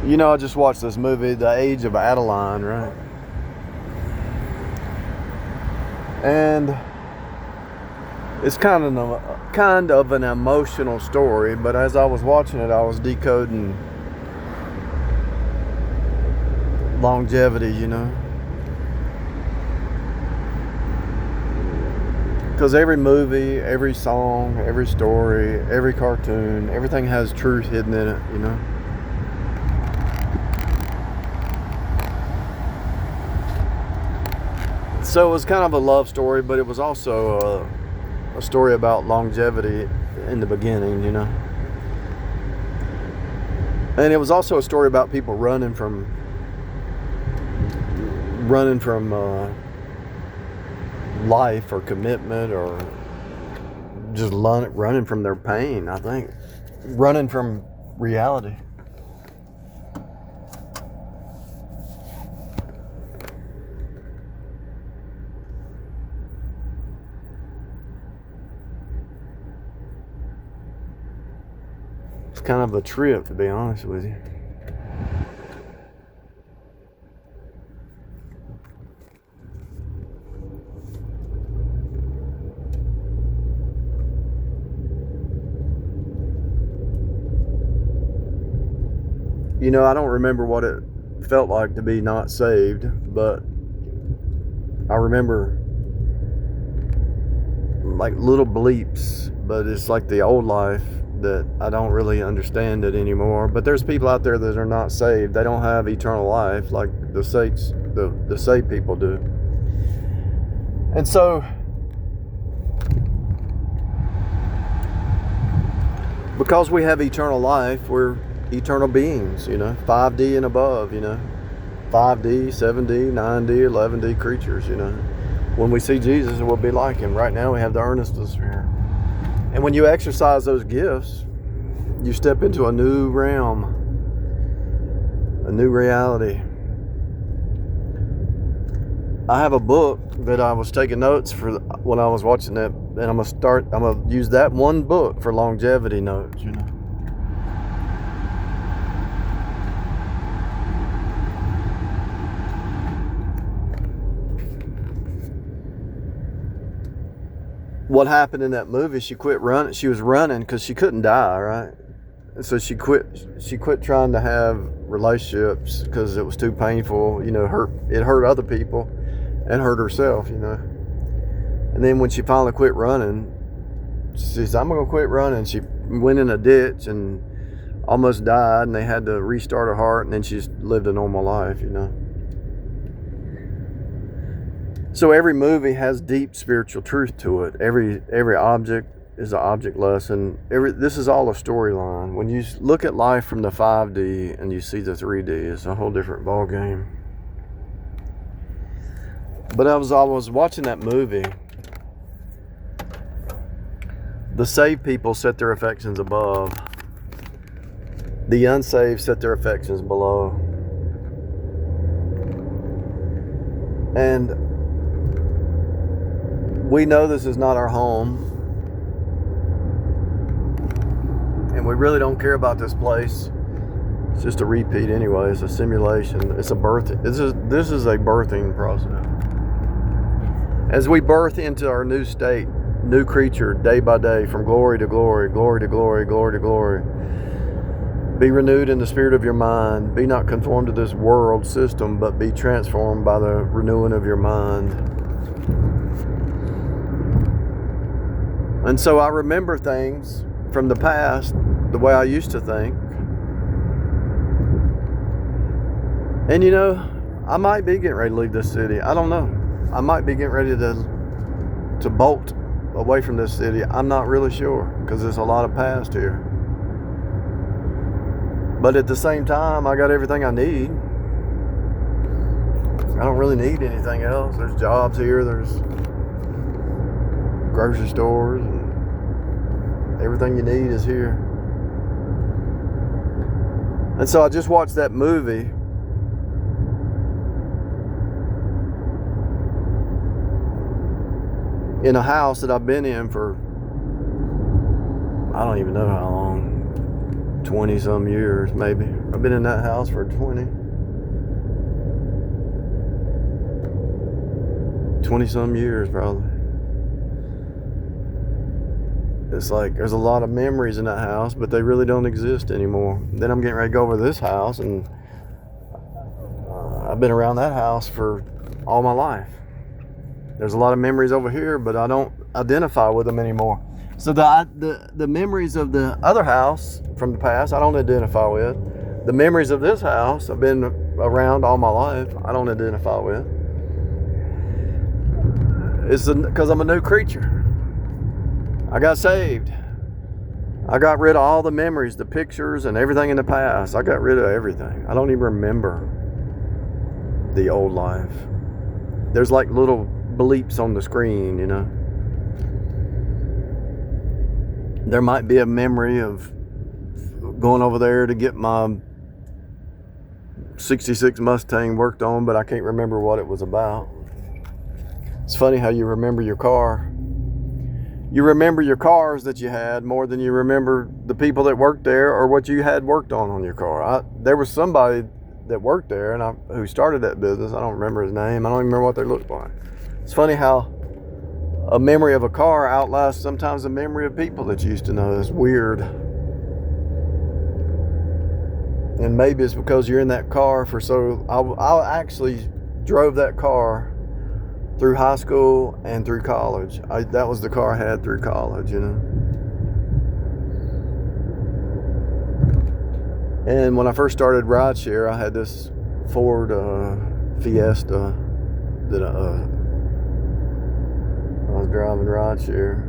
You know, I just watched this movie, The Age of Adeline, right? And it's kind of an emotional story, but as I was watching it, I was decoding longevity, you know? Because every movie, every song, every story, every cartoon, everything has truth hidden in it, you know? So it was kind of a love story, but it was also a story about longevity in the beginning, you know? And it was also a story about people running from life or commitment, or just running from their pain, I think. Running from reality. It's kind of a trip, to be honest with you. You know, I don't remember what it felt like to be not saved, but I remember like little bleeps, but it's like the old life that I don't really understand it anymore. But there's people out there that are not saved. They don't have eternal life like the saved people do. And so because we have eternal life, we're eternal beings, you know, 5D and above, you know, 5D, 7D, 9D, 11D creatures, you know. When we see Jesus, we'll be like him. Right now we have the earnestness sphere. And when you exercise those gifts, you step into a new realm, a new reality. I have a book that I was taking notes for when I was watching that, and I'm gonna use that one book for longevity notes, you know. What happened in that movie, she quit running. She was running because she couldn't die, right? And so she quit trying to have relationships because it was too painful, you know. It hurt other people and hurt herself, you know. And then when she finally quit running, she says, I'm gonna quit running. She went in a ditch and almost died, and they had to restart her heart, and then she lived a normal life, you know. So every movie has deep spiritual truth to it. Every object is an object lesson. This is all a storyline. When you look at life from the 5D and you see the 3D, it's a whole different ball game. But I was watching that movie. The saved people set their affections above. The unsaved set their affections below. And we know this is not our home, and we really don't care about this place. It's just a repeat anyway. It's a simulation. It's a birth. This is a birthing process. As we birth into our new state, new creature, day by day, from glory to glory, glory to glory, glory to glory. Be renewed in the spirit of your mind. Be not conformed to this world system, but be transformed by the renewing of your mind. And so I remember things from the past the way I used to think. And you know, I might be getting ready to leave this city. I don't know. I might be getting ready to bolt away from this city. I'm not really sure, because there's a lot of past here. But at the same time, I got everything I need. I don't really need anything else. There's jobs here. There's grocery stores, and everything you need is here. And so I just watched that movie, in a house that I've been in for, I don't even know how long, 20 some years, maybe. I've been in that house for 20 some years, probably. It's like there's a lot of memories in that house, but they really don't exist anymore. Then I'm getting ready to go over to this house, and I've been around that house for all my life. There's a lot of memories over here, but I don't identify with them anymore. So the memories of the other house from the past, I don't identify with. The memories of this house, I've been around all my life, I don't identify with. It's because I'm a new creature. I got saved. I got rid of all the memories, the pictures, and everything in the past. I got rid of everything. I don't even remember the old life. There's like little bleeps on the screen, you know. There might be a memory of going over there to get my 66 Mustang worked on, but I can't remember what it was about. It's funny how you remember your car. You remember your cars that you had more than you remember the people that worked there or what you had worked on your car. There was somebody that worked there and who started that business. I don't remember his name. I don't even remember what they looked like. It's funny how a memory of a car outlasts sometimes a memory of people that you used to know. It's weird. And maybe it's because you're in that car for so... I actually drove that car through high school and through college. That was the car I had through college, you know. And when I first started rideshare, I had this Ford Fiesta that I was driving rideshare.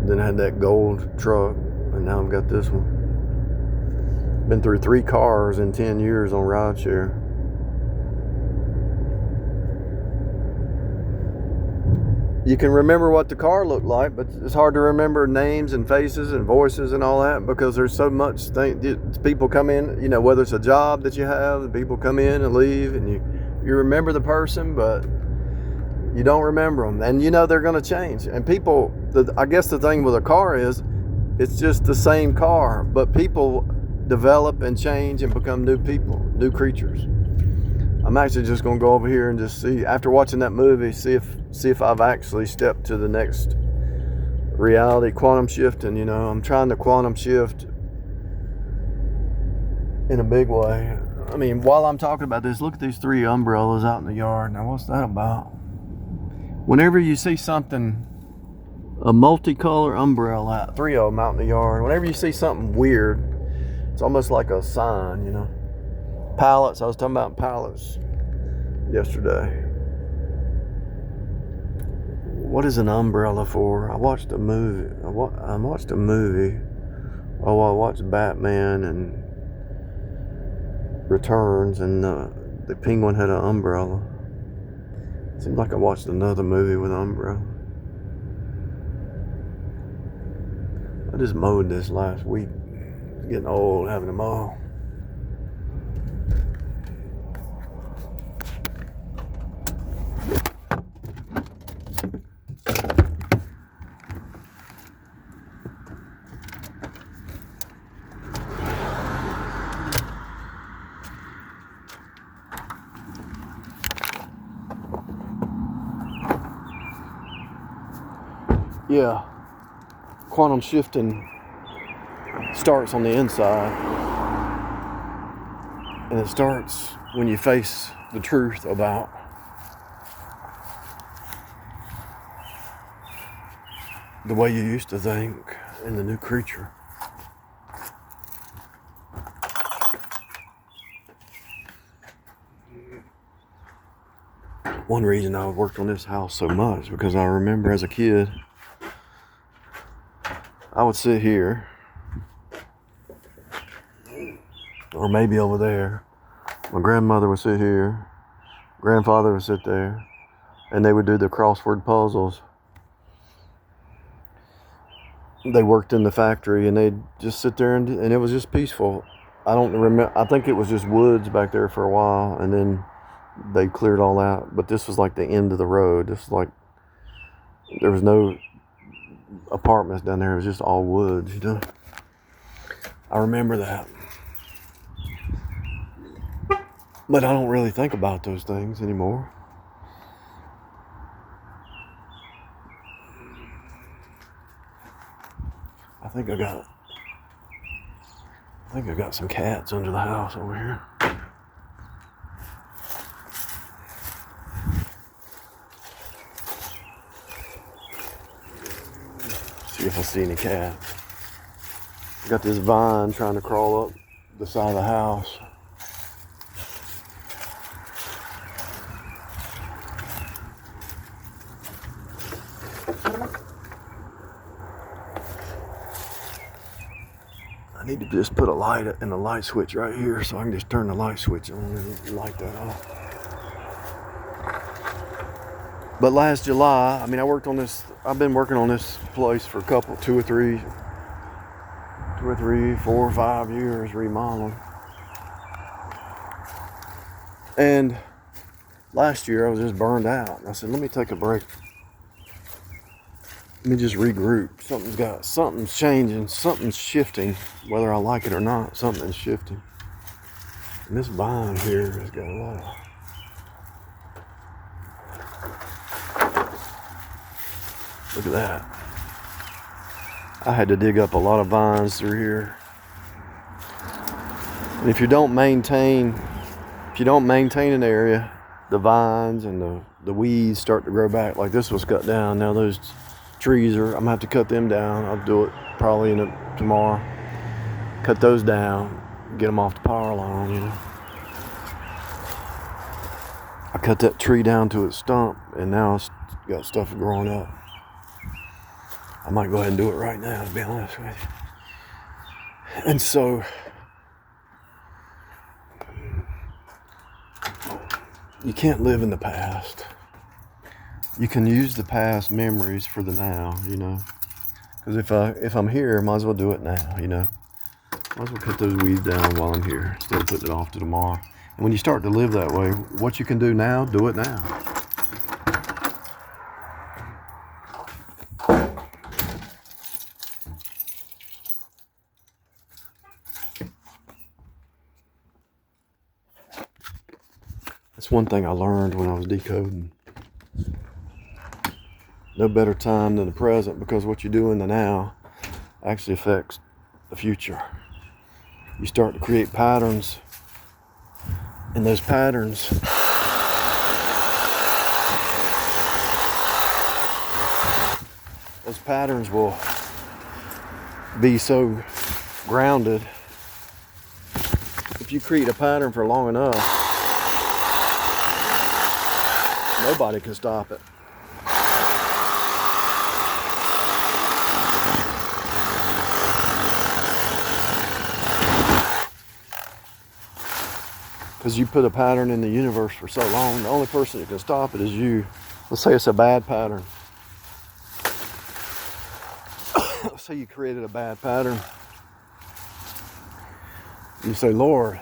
Then I had that gold truck, and now I've got this one. Been through 3 cars in 10 years on rideshare. You can remember what the car looked like, but it's hard to remember names and faces and voices and all that because there's so much people come in, you know, whether it's a job that you have, people come in and leave, and you remember the person, but you don't remember them. And you know they're going to change. And people, I guess the thing with a car is it's just the same car, but people develop and change and become new people, new creatures. I'm actually just going to go over here and just see, after watching that movie, see if I've actually stepped to the next reality, quantum shifting. You know, I'm trying to quantum shift in a big way. I mean, while I'm talking about this, look at these 3 umbrellas out in the yard. Now, what's that about? Whenever you see something, a multicolor umbrella, 3 of them out in the yard, whenever you see something weird, it's almost like a sign, you know. Pallets, I was talking about pallets yesterday. What is an umbrella for? I watched a movie. I watched Batman and Returns, and the penguin had an umbrella. Seems like I watched another movie with an umbrella. I just mowed this last week. It's getting old having to mow. Yeah, quantum shifting starts on the inside, and it starts when you face the truth about the way you used to think in the new creature. One reason I worked on this house so much because I remember as a kid, I would sit here, or maybe over there. My grandmother would sit here, grandfather would sit there, and they would do the crossword puzzles. They worked in the factory, and they'd just sit there, and it was just peaceful. I don't remember. I think it was just woods back there for a while, and then they cleared all out. But this was like the end of the road. This was like, there was no apartments down there. It was just all woods, you know. I remember that. But I don't really think about those things anymore. I think I got some cats under the house over here. See if I see any cats. I got this vine trying to crawl up the side of the house. I need to just put a light and a light switch right here so I can just turn the light switch on and light that off. But last July, I've been working on this place for two or three, 4 or 5 years remodeling. And last year I was just burned out. I said, let me take a break. Let me just regroup. Something's changing, something's shifting, whether I like it or not, something's shifting. And this vine here has got a lot of... Look at that. I had to dig up a lot of vines through here. And if you don't maintain an area, the vines and the weeds start to grow back. Like this was cut down. Now those trees I'm gonna have to cut them down. I'll do it probably tomorrow. Cut those down, get them off the power line, you know. I cut that tree down to its stump and now it's got stuff growing up. I might go ahead and do it right now, to be honest with you. And so, you can't live in the past. You can use the past memories for the now, you know. Because if I'm here, I might as well do it now, you know. Might as well cut those weeds down while I'm here instead of putting it off to tomorrow. And when you start to live that way, what you can do now, do it now. That's one thing I learned when I was decoding. No better time than the present, because what you do in the now actually affects the future. You start to create patterns, and those patterns will be so grounded. If you create a pattern for long enough, nobody can stop it. Because you put a pattern in the universe for so long, the only person that can stop it is you. Let's say it's a bad pattern. Let's say you created a bad pattern. You say, Lord.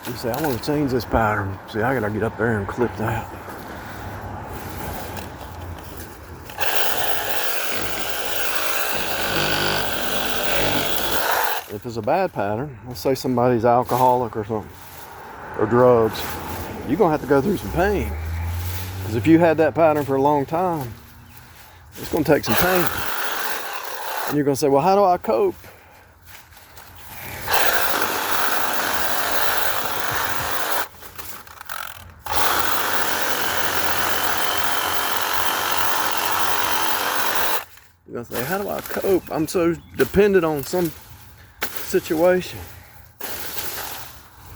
You say, I want to change this pattern. See, I gotta get up there and clip that. If it's a bad pattern, let's say somebody's alcoholic or something, or drugs, you're gonna have to go through some pain. Because if you had that pattern for a long time, it's gonna take some pain. And you're gonna say, well, how do I cope? You're gonna say, how do I cope? I'm so dependent on some situation.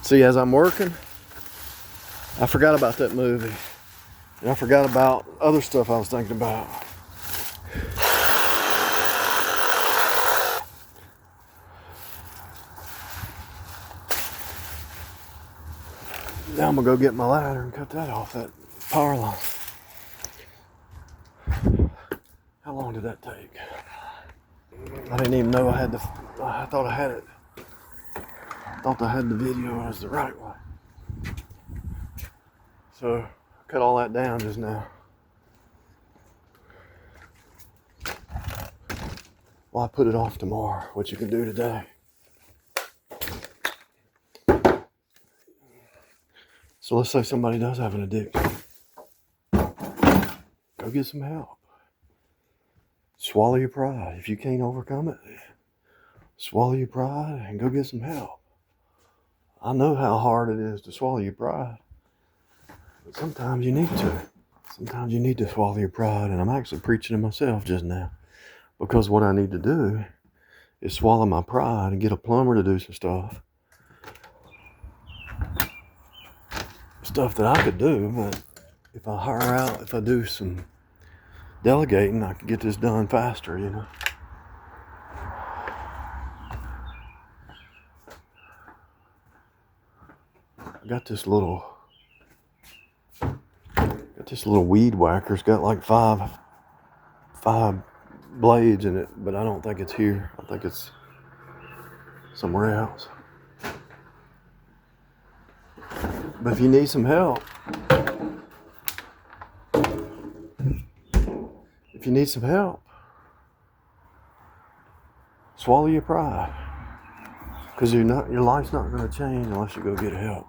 See, as I'm working, I forgot about that movie. And I forgot about other stuff I was thinking about. Now I'm gonna go get my ladder and cut that off, that power line. How long did that take? I didn't even know I thought I had it. I thought I had the video as the right way. So, I cut all that down just now. Why put it off tomorrow? What you can do today. So let's say somebody does have an addiction. Go get some help. Swallow your pride. If you can't overcome it, swallow your pride and go get some help. I know how hard it is to swallow your pride, but sometimes you need to. Sometimes you need to swallow your pride, and I'm actually preaching to myself just now, because what I need to do is swallow my pride and get a plumber to do some stuff. Stuff that I could do, but if I hire out, if I do some delegating, I can get this done faster, you know. I got this little weed whacker. It's got like five blades in it, but I don't think it's here. I think it's somewhere else. But if you need some help, swallow your pride, because your life's not going to change unless you go get help.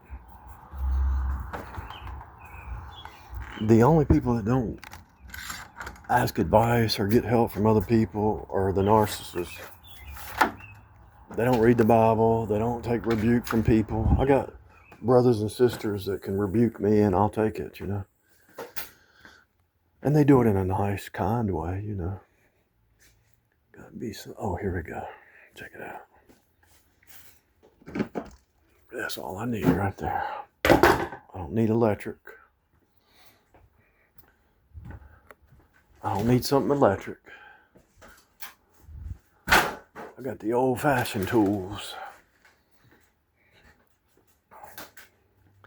The only people that don't ask advice or get help from other people are the narcissists. They don't read the Bible. They don't take rebuke from people. I got brothers and sisters that can rebuke me, and I'll take it, you know. And they do it in a nice, kind way, you know. Gotta be some, oh, here we go. Check it out. That's all I need right there. I don't need electric. I don't need something electric. I got the old-fashioned tools.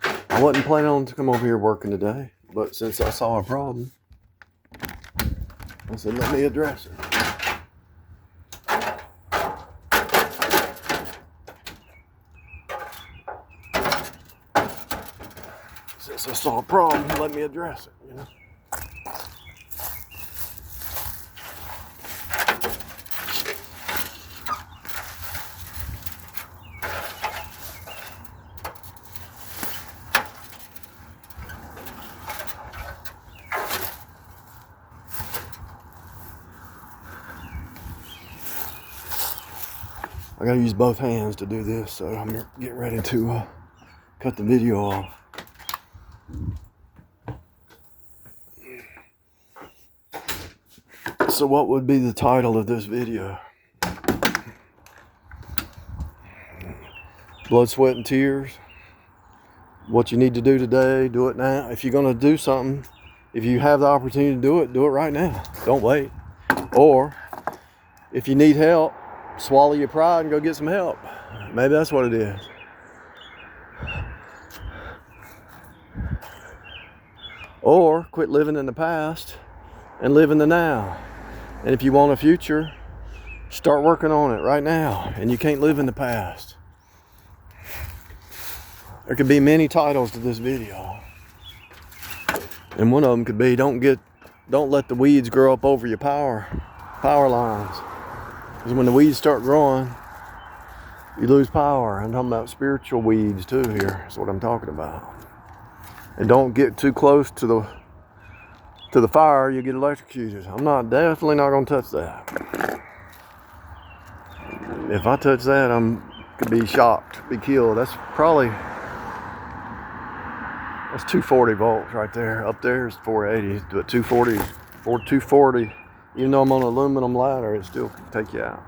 I wasn't planning on to come over here working today, but since I saw a problem, I said, let me address it. Since I saw a problem, let me address it, you know. I gotta use both hands to do this, so I'm getting ready to cut the video off. So what would be the title of this video? Blood, sweat, and tears. What you need to do today, do it now. If you're gonna do something, if you have the opportunity to do it right now. Don't wait. Or if you need help, swallow your pride and go get some help. Maybe that's what it is. Or quit living in the past and live in the now. And if you want a future, start working on it right now. And you can't live in the past. There could be many titles to this video. And one of them could be, don't let the weeds grow up over your power lines. Because when the weeds start growing, you lose power. I'm talking about spiritual weeds too here. That's what I'm talking about. And don't get too close to the fire, you get electrocuted. I'm definitely not gonna touch that. If I touch that, could be shocked, be killed. That's 240 volts right there. Up there is 480, but 240, even though I'm on an aluminum ladder, it still can take you out.